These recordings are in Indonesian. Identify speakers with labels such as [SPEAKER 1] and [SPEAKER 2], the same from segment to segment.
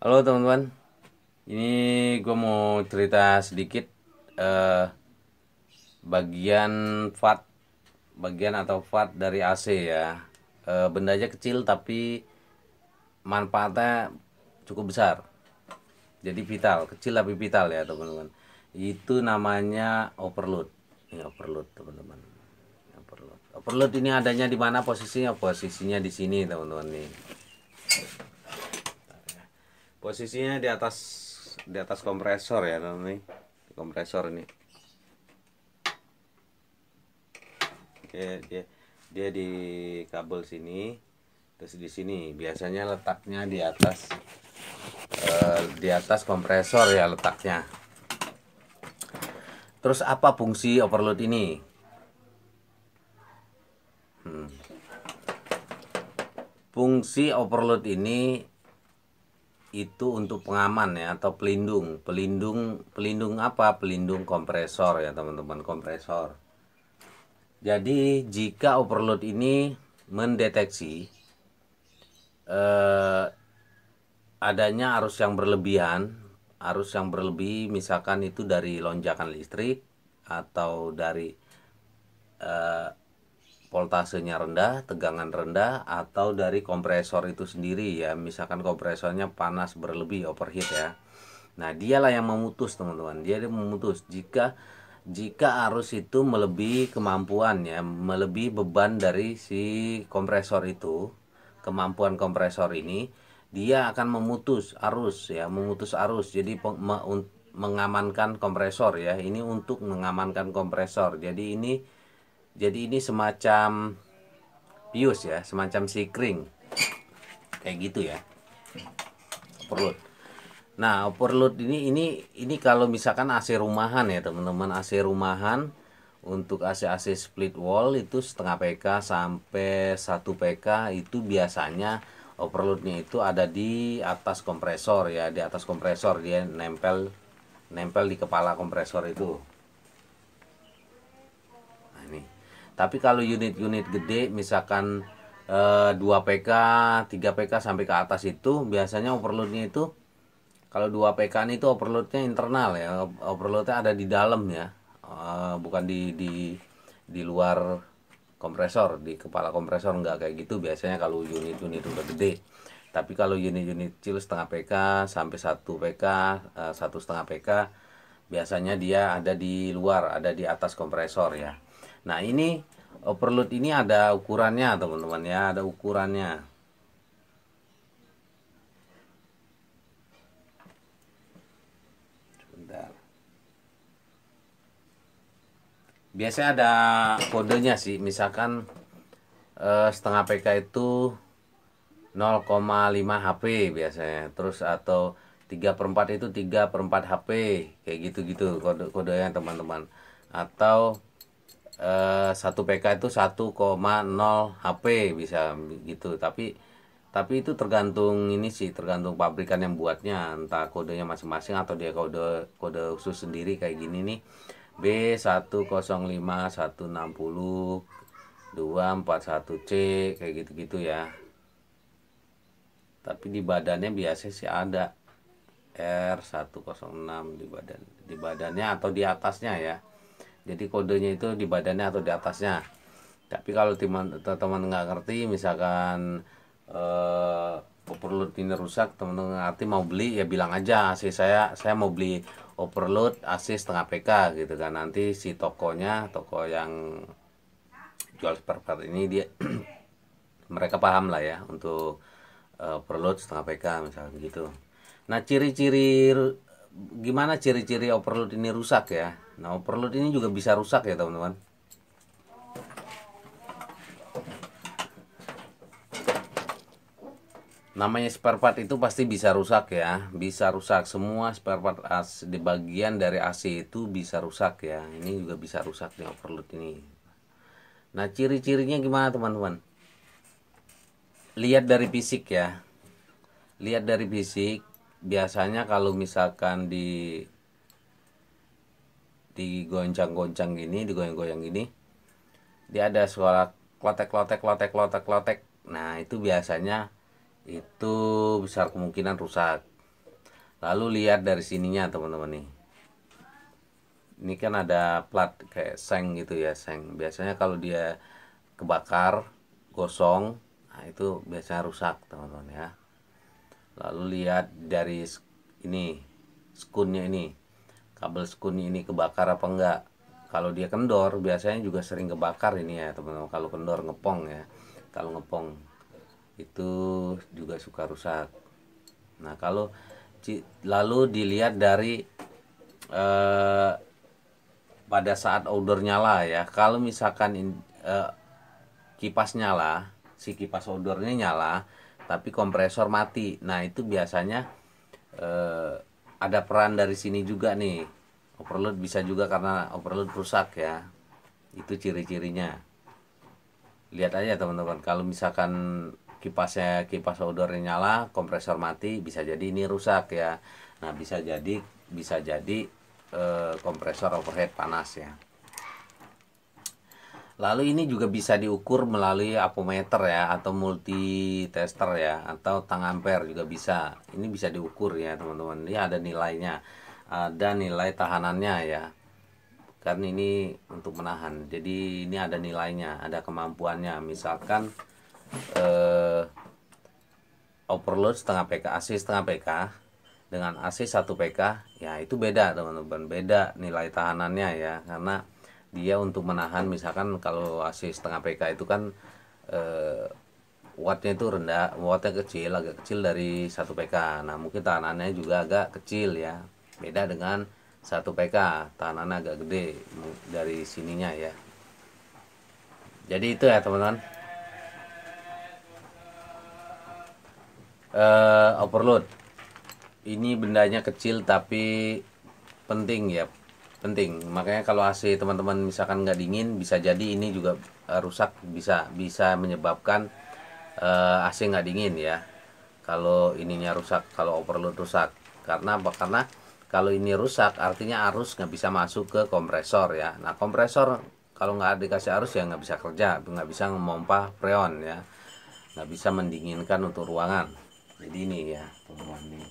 [SPEAKER 1] Halo teman-teman, ini gue mau cerita sedikit eh, bagian FAT, bagian atau FAT dari AC ya. Benda aja kecil tapi manfaatnya cukup besar. Jadi vital, kecil tapi vital ya teman-teman. Itu namanya overload. Ini overload teman-teman. Overload. Overload ini adanya di mana posisinya? Posisinya di sini teman-teman nih. Posisinya di atas kompresor ya teman-teman nih. Kompresor ini. Dia di kabel sini, terus di sini biasanya letaknya di atas kompresor ya letaknya. Terus apa fungsi overload ini? Fungsi overload ini itu untuk pengaman ya, atau pelindung pelindung pelindung apa, pelindung kompresor ya teman-teman, kompresor. Jadi jika overload ini mendeteksi eh, adanya arus yang berlebih misalkan itu dari lonjakan listrik atau dari eh, voltasenya rendah, tegangan rendah, atau dari kompresor itu sendiri ya, misalkan kompresornya panas berlebih, overheat ya. Nah, dialah yang memutus teman-teman, dia memutus jika arus itu melebihi kemampuan ya, melebihi beban dari si kompresor itu, kemampuan kompresor ini, dia akan memutus arus, jadi mengamankan kompresor ya, ini untuk mengamankan kompresor. Jadi ini semacam pius ya, semacam sikring kayak gitu ya, overload. Nah, overload ini kalau misalkan AC rumahan ya teman-teman, AC rumahan untuk AC split wall itu setengah PK sampai 1 PK itu biasanya overloadnya itu ada di atas kompresor ya, di atas kompresor dia nempel nempel di kepala kompresor itu. Nah, ini. Tapi kalau unit-unit gede misalkan 2 PK, 3 PK sampai ke atas itu biasanya overloadnya itu, kalau 2 PK itu overloadnya internal ya, overloadnya ada di dalam ya. Bukan di luar kompresor, di kepala kompresor enggak kayak gitu biasanya kalau unit-unit udah gede. Tapi kalau unit-unit kecil setengah PK sampai 1 PK, 1,5 PK, biasanya dia ada di luar, ada di atas kompresor ya. Nah, ini overload ini ada ukurannya teman-teman ya, ada ukurannya. Bentar. Biasanya ada kodenya sih, misalkan setengah PK itu 0,5 HP biasanya, terus atau 3/4 itu 3/4 HP, kayak gitu-gitu kodenya teman-teman. Atau 1 PK itu 1,0 HP bisa gitu. Tapi itu tergantung ini sih, tergantung pabrikan yang buatnya, entah kodenya masing-masing atau dia kode kode khusus sendiri kayak gini nih. B105 160 241C kayak gitu-gitu ya. Tapi di badannya biasa sih ada R106 di badannya atau di atasnya ya. Jadi kodenya itu di badannya atau di atasnya. Tapi kalau teman-teman nggak ngerti, misalkan overload ini rusak, teman-teman nggak ngerti mau beli ya bilang aja, saya mau beli overload AC setengah PK gitu kan. Nanti si toko yang jual spare part ini dia mereka paham lah ya untuk overload setengah PK misalnya gitu. Nah, gimana ciri-ciri overload ini rusak ya? Nah, overload ini juga bisa rusak ya teman-teman. Namanya spare part itu pasti bisa rusak ya, bisa rusak semua spare part di bagian dari AC itu bisa rusak ya. Ini juga bisa rusak nih overload ini. Nah, ciri-cirinya gimana teman-teman? Lihat dari fisik ya. Lihat dari fisik, biasanya kalau misalkan digoncang-goncang gini, digoyang-goyang gini, dia ada suara klotek klotek klotek klotek klotek. Nah, itu biasanya itu besar kemungkinan rusak. Lalu lihat dari sininya teman-teman nih. Ini kan ada plat kayak seng gitu ya, seng. Biasanya kalau dia kebakar, gosong, nah itu biasanya rusak teman-teman ya. Lalu lihat dari ini, skunnya ini, kabel skun ini kebakar apa enggak. Kalau dia kendor biasanya juga sering kebakar ini ya teman-teman. Kalau kendor ngepong ya, kalau ngepong itu juga suka rusak. Nah kalau lalu dilihat dari eh, pada saat outdoor nyala ya, kalau misalkan kipas nyala, si kipas outdoornya nyala tapi kompresor mati, nah itu biasanya eh, ada peran dari sini juga nih, overload. Bisa juga karena overload rusak ya, itu ciri-cirinya. Lihat aja teman-teman, kalau misalkan kipas outdoornya nyala, kompresor mati, bisa jadi ini rusak ya. Nah bisa jadi kompresor overhead panas ya. Lalu ini juga bisa diukur melalui apometer ya, atau multi tester ya, atau tang ampere juga bisa. Ini bisa diukur ya teman-teman. Ini ada nilainya, ada nilai tahanannya ya. Karena ini untuk menahan. Jadi ini ada nilainya, ada kemampuannya. Misalkan overload setengah PK, AC setengah PK dengan AC 1 PK, ya itu beda teman-teman, beda nilai tahanannya ya, karena dia untuk menahan. Misalkan kalau AC setengah PK itu kan wattnya itu rendah, wattnya kecil, agak kecil dari 1 PK. Nah mungkin tahanannya juga agak kecil ya, beda dengan 1 PK, tahanannya agak gede dari sininya ya. Jadi itu ya teman-teman, overload ini bendanya kecil tapi penting ya, penting. Makanya kalau AC teman-teman misalkan nggak dingin, bisa jadi ini juga rusak, bisa bisa menyebabkan AC nggak dingin ya. Kalau ininya rusak, kalau overload rusak, karena apa? Karena kalau ini rusak artinya arus nggak bisa masuk ke kompresor ya. Nah kompresor kalau nggak dikasih arus ya nggak bisa kerja, nggak bisa memompa freon ya, nggak bisa mendinginkan untuk ruangan. Jadi ini ya teman-teman.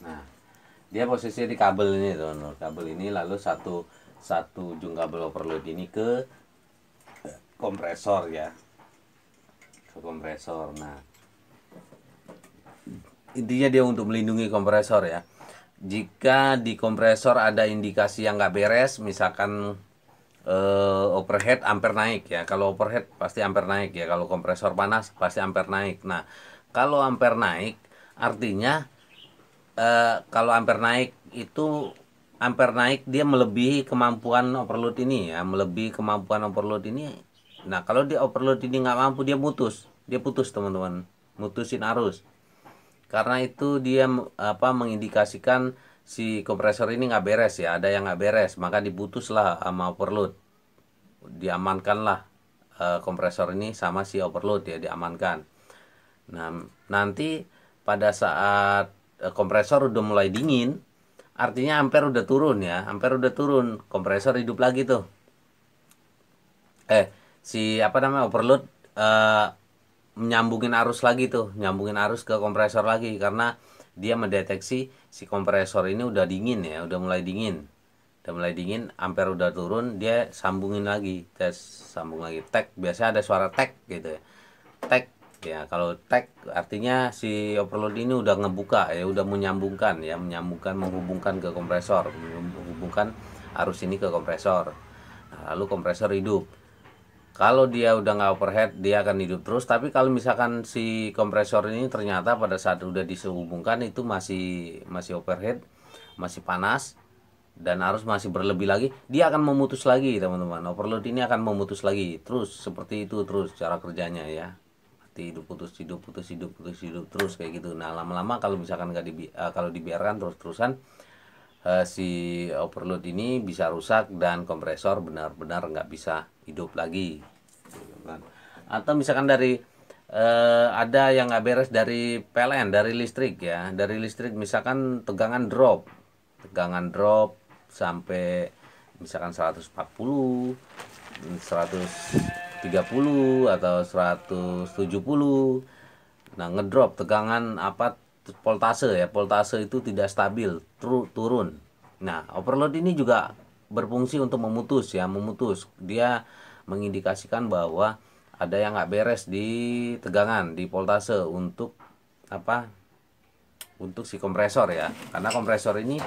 [SPEAKER 1] Nah, dia posisinya di kabel ini teman-teman. Kabel ini lalu satu ujung kabel overload ini ke kompresor ya. Ke kompresor. Nah, intinya dia untuk melindungi kompresor ya. Jika di kompresor ada indikasi yang nggak beres, misalkan overhead ampere naik ya. Kalau overhead pasti ampere naik ya. Kalau kompresor panas pasti ampere naik. Nah, kalau ampere naik artinya kalau ampere naik itu, ampere naik dia melebihi kemampuan overload ini ya, melebihi kemampuan overload ini. Nah kalau dia overload ini nggak mampu, dia putus teman-teman, mutusin arus. Karena itu dia mengindikasikan si kompresor ini nggak beres ya, ada yang nggak beres, maka diputuslah sama overload, diamankanlah kompresor ini sama si overload ya, diamankan. Nah, nanti pada saat kompresor udah mulai dingin, artinya ampere udah turun ya, ampere udah turun, kompresor hidup lagi tuh. Si apa namanya, overload eh, menyambungin arus lagi tuh, nyambungin arus ke kompresor lagi, karena dia mendeteksi si kompresor ini udah dingin ya, udah mulai dingin. Udah mulai dingin, ampere udah turun, dia sambungin lagi, tes sambung lagi, tek, biasa ada suara tek gitu ya. Tek ya, kalau tek artinya si overload ini udah ngebuka ya, udah menyambungkan ya, menghubungkan ke kompresor, menghubungkan arus ini ke kompresor. Nah, lalu kompresor hidup. Kalau dia udah nggak overhead, dia akan hidup terus. Tapi kalau misalkan si kompresor ini ternyata pada saat udah dihubungkan itu masih masih overhead, masih panas, dan arus masih berlebih lagi, dia akan memutus lagi teman-teman. Overload ini akan memutus lagi, terus seperti itu terus cara kerjanya ya. Mati hidup, putus hidup, putus hidup, putus hidup, terus kayak gitu. Nah lama-lama kalau misalkan nggak kalau dibiarkan terus-terusan, si overload ini bisa rusak dan kompresor benar-benar nggak bisa hidup lagi. Atau misalkan dari ada yang nggak beres dari PLN, dari listrik ya, dari listrik misalkan tegangan drop sampai misalkan 140, 130 atau 170. Nah, ngedrop tegangan apa, voltase ya, voltase itu tidak stabil, turun. Nah, overload ini juga berfungsi untuk memutus ya, memutus. Dia mengindikasikan bahwa ada yang nggak beres di tegangan, di voltase untuk apa, untuk si kompresor ya, karena kompresor ini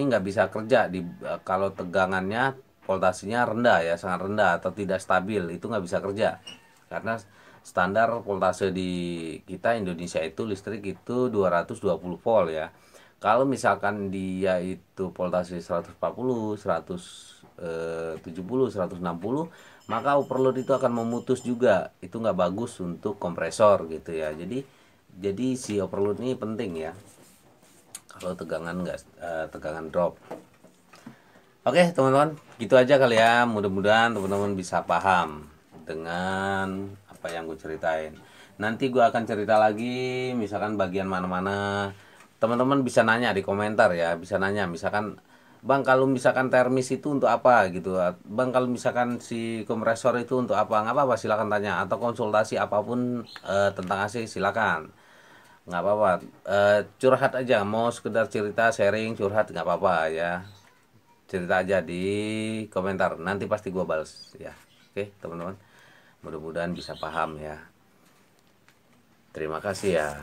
[SPEAKER 1] nggak bisa kerja di kalau tegangannya voltasenya rendah ya, sangat rendah atau tidak stabil, itu nggak bisa kerja karena standar voltase di kita Indonesia itu listrik itu 220 volt ya. Kalau misalkan dia itu voltase 140, 170, 160, maka overload itu akan memutus juga. Itu nggak bagus untuk kompresor gitu ya. Jadi si overload ini penting ya. Kalau tegangan nggak tegangan drop. Oke teman-teman, gitu aja kali ya. Mudah-mudahan teman-teman bisa paham dengan apa yang gue ceritain. Nanti gue akan cerita lagi, misalkan bagian mana-mana. Teman-teman bisa nanya di komentar ya, bisa nanya. Misalkan, Bang kalau misalkan termis itu untuk apa gitu. Bang kalau misalkan si kompresor itu untuk apa? Nggak apa-apa, silakan tanya. Atau konsultasi apapun tentang AC silakan. Nggak apa-apa. Curhat aja, mau sekedar cerita, sharing, curhat nggak apa-apa ya, cerita aja di komentar, nanti pasti gue balas ya. Oke teman-teman, mudah-mudahan bisa paham ya. Terima kasih ya.